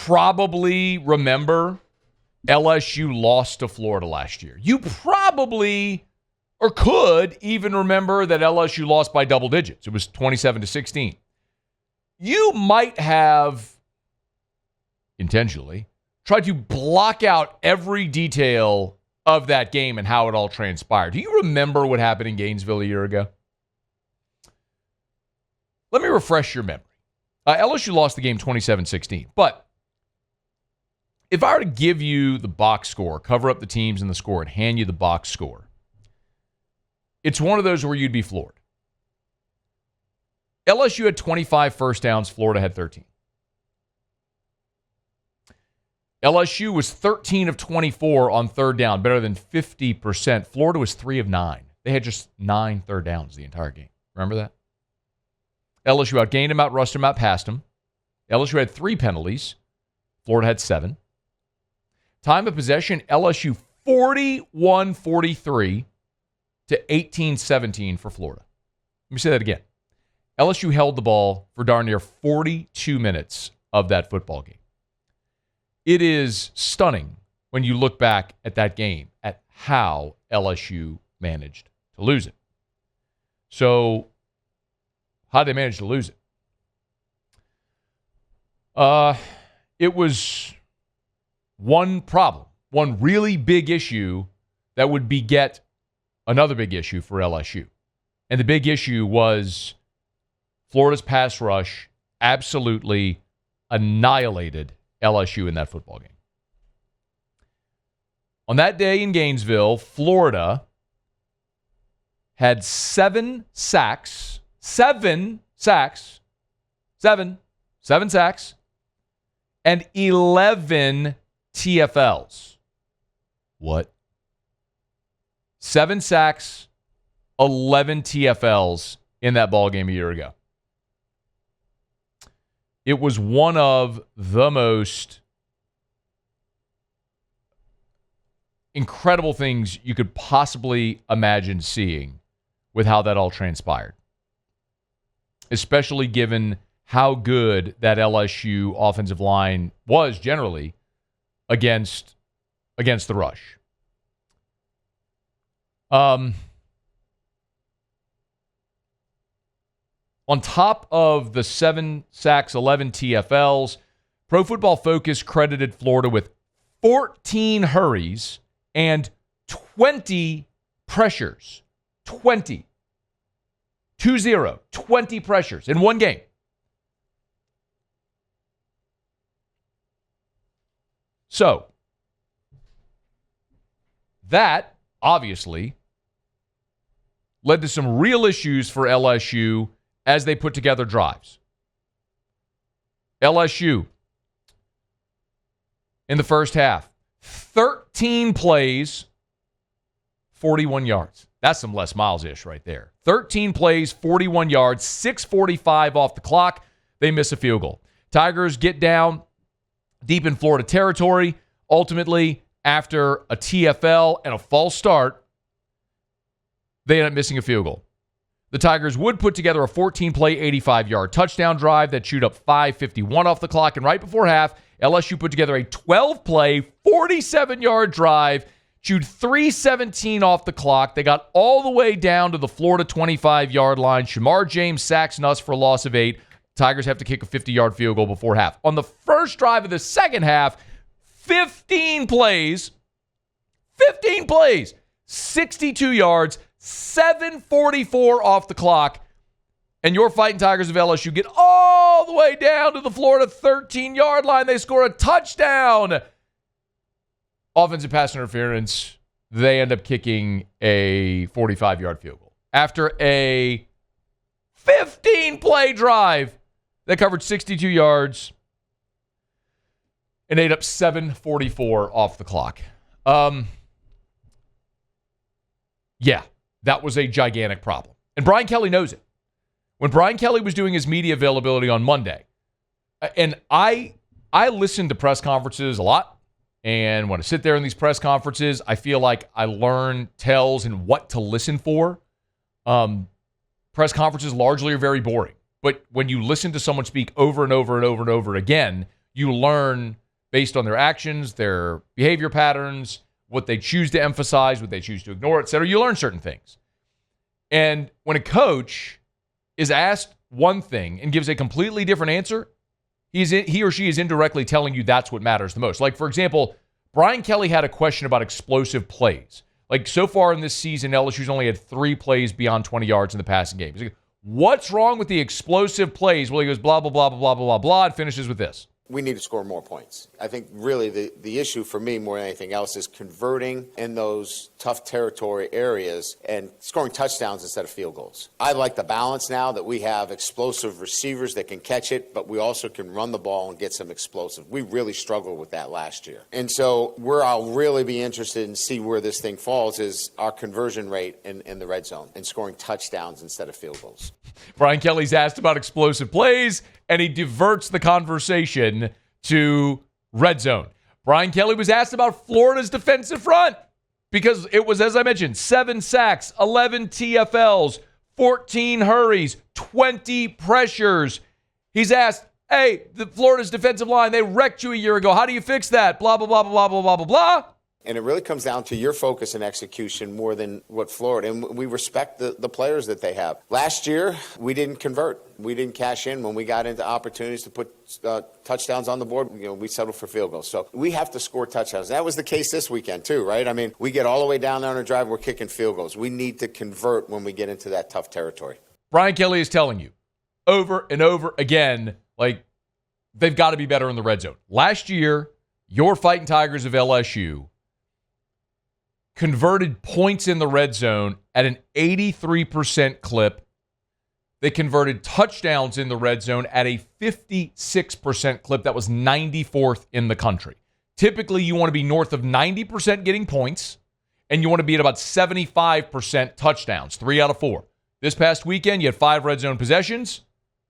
probably remember LSU lost to Florida last year. You probably or could even remember that LSU lost by double digits. It was 27-16. You might have intentionally tried to block out every detail of that game and how it all transpired. Do you remember what happened in Gainesville a year ago? Let me refresh your memory. LSU lost the game 27-16, but if I were to give you the box score, cover up the teams and the score, and hand you the box score, it's one of those where you'd be floored. LSU had 25 first downs. Florida had 13. LSU was 13 of 24 on third down, better than 50%. Florida was 3 of 9. They had just 9 third downs the entire game. Remember that? LSU outgained him, outrushed him, outpassed him. LSU had 3 penalties. Florida had 7. Time of possession, LSU 41-43 to 18-17 for Florida. Let me say that again. LSU held the ball for darn near 42 minutes of that football game. It is stunning when you look back at that game, at how LSU managed to lose it. So, how did they manage to lose it? It was one problem, one really big issue that would beget another big issue for LSU. And the big issue was Florida's pass rush absolutely annihilated LSU in that football game. On that day in Gainesville, Florida had 7 sacks, and 11 TFLs. What? 7 sacks, 11 TFLs in that ball game a year ago. It was one of the most incredible things you could possibly imagine seeing with how that all transpired, especially given how good that LSU offensive line was generally against the rush. On top of the 7 sacks, 11 TFLs, Pro Football Focus credited Florida with 14 hurries and 20 pressures. 20 pressures in one game. So, that obviously led to some real issues for LSU as they put together drives. LSU, in the first half, 13 plays, 41 yards. That's some Les Miles-ish right there. 13 plays, 41 yards, 6:45 off the clock. They miss a field goal. Tigers get down deep in Florida territory. Ultimately, after a TFL and a false start, they end up missing a field goal. The Tigers would put together a 14-play, 85-yard touchdown drive that chewed up 5:51 off the clock. And right before half, LSU put together a 12-play, 47-yard drive, chewed 3:17 off the clock. They got all the way down to the Florida 25-yard line. Shamar James sacks Nuss for a loss of 8. Tigers have to kick a 50-yard field goal before half. On the first drive of the second half, 15 plays, 62 yards, 7:44 off the clock, and your Fighting Tigers of LSU get all the way down to the Florida 13-yard line. They score a touchdown. Offensive pass interference. They end up kicking a 45-yard field goal. After a 15-play drive that covered 62 yards and ate up 7:44 off the clock. Yeah, that was a gigantic problem. And Brian Kelly knows it. When Brian Kelly was doing his media availability on Monday, and I listen to press conferences a lot, and when I sit there in these press conferences, I feel like I learn tells and what to listen for. Press conferences largely are very boring. But when you listen to someone speak over and over and over and over again, You learn based on their actions, their behavior patterns, what they choose to emphasize, what they choose to ignore, et cetera. You learn certain things. And when a coach is asked one thing and gives a completely different answer, he or she is indirectly telling you that's what matters the most. Like, for example, Brian Kelly had a question about explosive plays. Like, so far in this season, LSU's only had 3 plays beyond 20 yards in the passing game. He's like, what's wrong with the explosive plays? Well, he goes blah, blah, blah, blah, blah, blah, blah, and finishes with this. We need to score more points. I think really the issue for me more than anything else is converting in those tough territory areas and scoring touchdowns instead of field goals. I like the balance now that we have explosive receivers that can catch it, but we also can run the ball and get some explosive. We really struggled with that last year. And so where I'll really be interested in see where this thing falls is our conversion rate in the red zone and scoring touchdowns instead of field goals. Brian Kelly's asked about explosive plays, and he diverts the conversation to red zone. Brian Kelly was asked about Florida's defensive front because it was, as I mentioned, 7 sacks, 11 TFLs, 14 hurries, 20 pressures. He's asked, hey, the Florida's defensive line, they wrecked you a year ago. How do you fix that? Blah, blah, blah, blah, blah, blah, blah, blah. And it really comes down to your focus and execution more than what Florida. And we respect the players that they have. Last year, we didn't convert. We didn't cash in when we got into opportunities to put touchdowns on the board. We settled for field goals. So we have to score touchdowns. That was the case this weekend too, right? I mean, we get all the way down there on a drive, we're kicking field goals. We need to convert when we get into that tough territory. Brian Kelly is telling you over and over again, like, they've got to be better in the red zone. Last year, your Fighting Tigers of LSU converted points in the red zone at an 83% clip. They converted touchdowns in the red zone at a 56% clip. That was 94th in the country. Typically, you want to be north of 90% getting points, and you want to be at about 75% touchdowns, 3 out of 4. This past weekend, you had 5 red zone possessions.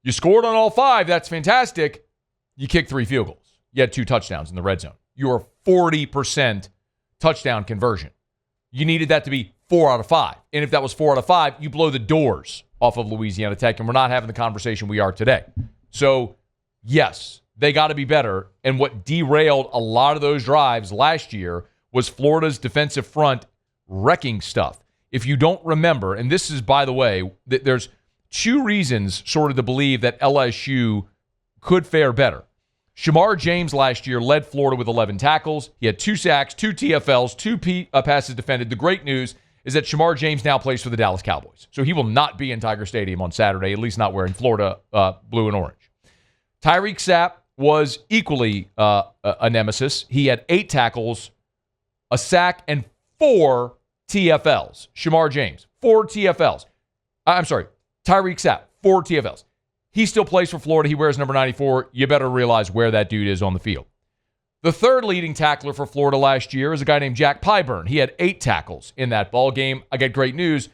You scored on all 5. That's fantastic. You kicked 3 field goals. You had 2 touchdowns in the red zone. You were 40% touchdown conversion. You needed that to be 4 out of 5. And if that was 4 out of 5, you blow the doors off of Louisiana Tech, and we're not having the conversation we are today. So, yes, they got to be better. And what derailed a lot of those drives last year was Florida's defensive front wrecking stuff. If you don't remember, and this is, by the way, there's 2 reasons sort of to believe that LSU could fare better. Shamar James last year led Florida with 11 tackles. He had 2 sacks, 2 TFLs, 2 passes defended. The great news is that Shamar James now plays for the Dallas Cowboys. So he will not be in Tiger Stadium on Saturday, at least not wearing Florida blue and orange. Tyreek Sapp was equally a nemesis. He had 8 tackles, a sack, and 4 TFLs. Shamar James, 4 TFLs. I'm sorry, Tyreek Sapp, 4 TFLs. He still plays for Florida. He wears number 94. You better realize where that dude is on the field. The third leading tackler for Florida last year is a guy named Jack Pyburn. He had 8 tackles in that ball game. I got great news.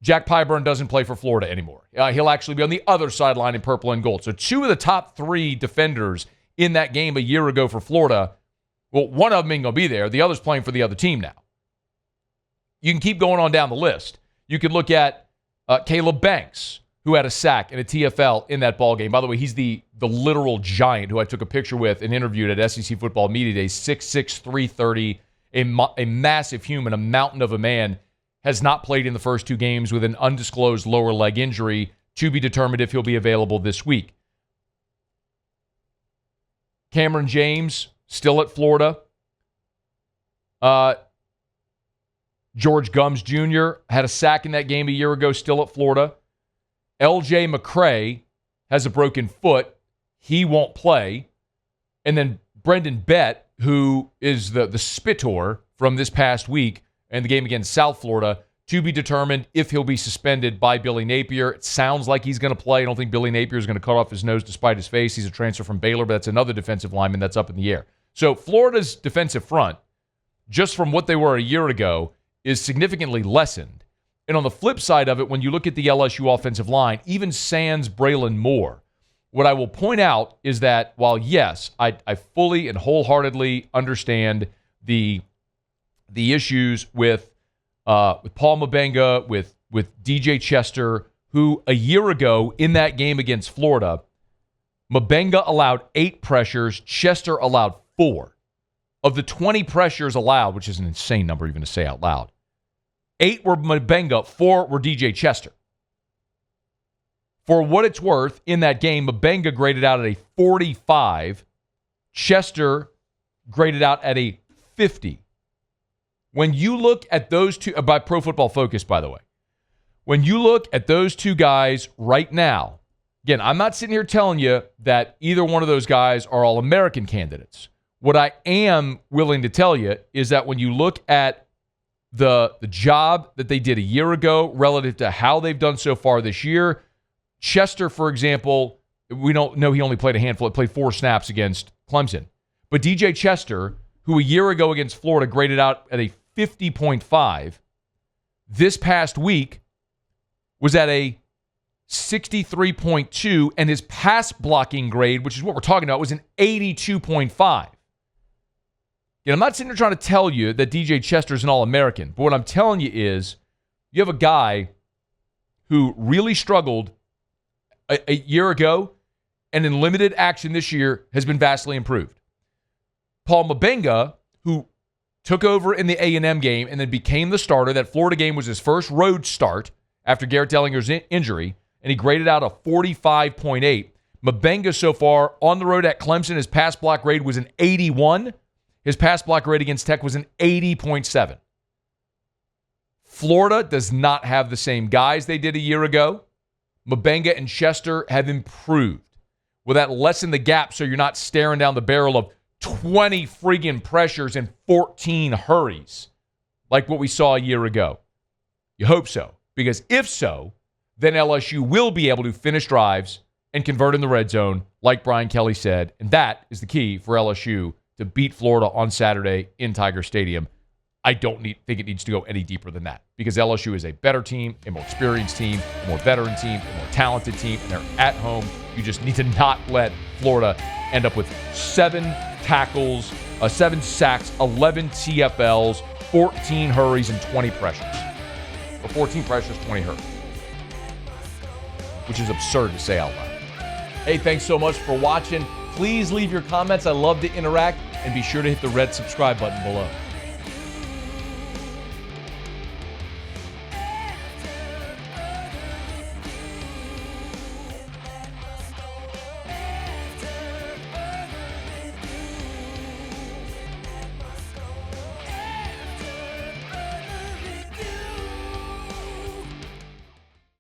Jack Pyburn doesn't play for Florida anymore. He'll actually be on the other sideline in purple and gold. So 2 of the top 3 defenders in that game a year ago for Florida, well, one of them ain't going to be there. The other's playing for the other team now. You can keep going on down the list. You could look at Caleb Banks, who had a sack and a TFL in that ball game. By the way, he's the literal giant who I took a picture with and interviewed at SEC Football Media Days. 6'6", 330, a massive human, a mountain of a man, has not played in the first 2 games with an undisclosed lower leg injury, to be determined if he'll be available this week. Cameron James, still at Florida. George Gums Jr. had a sack in that game a year ago, still at Florida. L.J. McCray has a broken foot. He won't play. And then Brendan Bett, who is the spittor from this past week and the game against South Florida, to be determined if he'll be suspended by Billy Napier. It sounds like he's going to play. I don't think Billy Napier is going to cut off his nose despite his face. He's a transfer from Baylor, but that's another defensive lineman that's up in the air. So Florida's defensive front, just from what they were a year ago, is significantly lessened. And on the flip side of it, when you look at the LSU offensive line, even sans Braylon Moore, what I will point out is that while, yes, I fully and wholeheartedly understand the issues with Paul Mabenga, with DJ Chester, who a year ago in that game against Florida Mabenga allowed 8 pressures. Chester allowed 4. Of the 20 pressures allowed, which is an insane number even to say out loud, 8 were Mabenga, 4 were DJ Chester. For what it's worth, in that game, Mabenga graded out at a 45. Chester graded out at a 50. When you look at those two, by Pro Football Focus, by the way, when you look at those two guys right now, again, I'm not sitting here telling you that either one of those guys are All-American candidates. What I am willing to tell you is that when you look at the job that they did a year ago relative to how they've done so far this year, Chester, for example, we don't know he only played a handful. He played 4 snaps against Clemson. But DJ Chester, who a year ago against Florida graded out at a 50.5, this past week was at a 63.2, and his pass blocking grade, which is what we're talking about, was an 82.5. I'm not sitting here trying to tell you that DJ Chester is an All-American, but what I'm telling you is you have a guy who really struggled a year ago and in limited action this year has been vastly improved. Paul Mabenga, who took over in the A&M game and then became the starter. That Florida game was his first road start after Garrett Dellinger's injury, and he graded out a 45.8. Mabenga so far on the road at Clemson, his pass block grade was an 81. His pass block grade against Tech was an 80.7. Florida does not have the same guys they did a year ago. Mabenga and Chester have improved. Will that lessen the gap so you're not staring down the barrel of 20 friggin' pressures and 14 hurries like what we saw a year ago? You hope so, because if so, then LSU will be able to finish drives and convert in the red zone, like Brian Kelly said, and that is the key for LSU to beat Florida on Saturday in Tiger Stadium. I don't think it needs to go any deeper than that, because LSU is a better team, a more experienced team, a more veteran team, a more talented team, and they're at home. You just need to not let Florida end up with 7 tackles, 7 sacks, 11 TFLs, 14 hurries, and 20 pressures. Or 14 pressures, 20 hurries. Which is absurd to say out loud. Hey, thanks so much for watching. Please leave your comments. I love to interact. And be sure to hit the red subscribe button below.